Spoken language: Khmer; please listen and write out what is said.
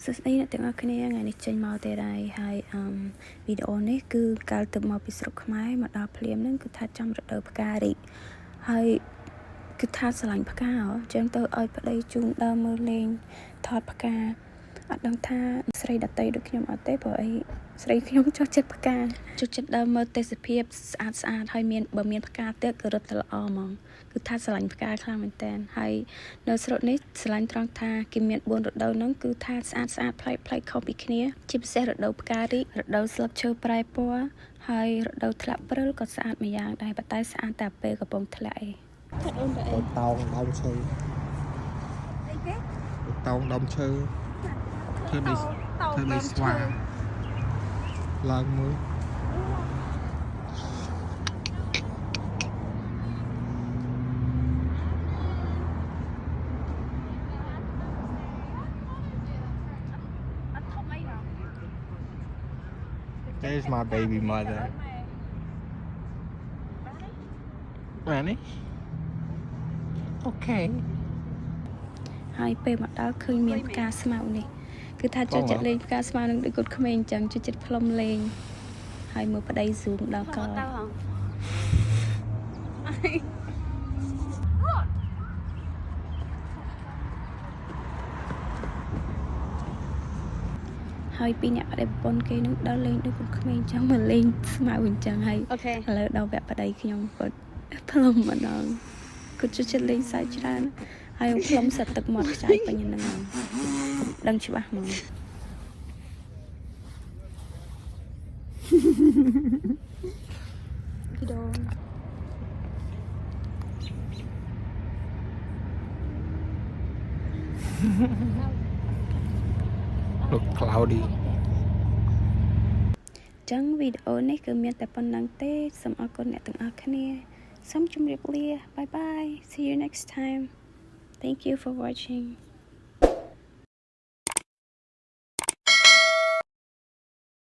សួស្តីអ្នកទាំងអស់គ្នាថ្ងៃនេះចេញមកទេដែរហើយវីដេអូនេះគឺកាលទៅមកពីស្រុកខ្មែរមកដល់ភ្លាមហ្នឹងគឺថាចំរដូវផ្ការីកហើយគឺថាស្រឡាញ់ផ្កាអញ្ចឹងទៅឲ្យប្តីជូនដើមមើលលេងថតផ្កាអត់ដឹងថាស្រីដតីដូចខ្ញុំអត់ទេព្រោះអីស្រីខ្ញុំចុះចិត្តផ្កាចុះចិត្តដើមមើលទេសភាពស្អាតហើយបើមានផ្កាទៀតគឺរត់ទៅល្អហ្មងគឺថាស្រឡាញ់ផ្កាខ្លាំងមែនតើហើយនៅស្រុកនេះស្រឡាញ់ត្រង់ថាគេមាន4រដូវហ្នឹងគឺថាស្អាតប្លែកខុសពីគ្នាជាពិសេសរដូវផ្ការីករដូវស្លឹកឈើប្រែពណ៌ហើយរដូវធ្លាក់ព្រិលក៏ស្អាតម្យ៉ាងដែរប៉ុន្តែស្អាតតែពេលកំពុងធ្លាក់ឯងតោងដើមឈើអីគេតោងដើមឈើធ្វើដូចស្វាឡើងមើលThere's my baby mother. Ready? Okay. ហើយពេលមកដល់ឃើញមានផ្កាស្មៅនេះគឺថាចូលចិត្តលេងផ្កាស្មៅនឹងដូចកូនក្មេងអញ្ចឹងចូលចិត្តផ្លុំលេងហើយមើលប្តីស៊ូមដល់កហើយពីអ្នកប្តីប្រពន្ធគេនឹងដល់លេងដូចកូនក្មេងអញ្ចឹងមកលេងស្មៅអញ្ចឹងហើយឥឡូវដល់វគ្គប្តីខ្ញុំគាត់ផ្លុំម្ដងគាត់ចូលចិត្តលេងសើចច្រើនហើយផ្លុំសិតទឹកមាត់ខ្ចាយពេញហ្នឹងដឹងច្បាស់ហ្មងវីដេអូ Look cloudy ចឹងវីដេអូនេះគឺមានតែប៉ុណ្្នឹងទេសូមអរគុណអ្នកទាំងអស់គ្នាសូមជម្រាបលា Bye bye see you next time thank you for watching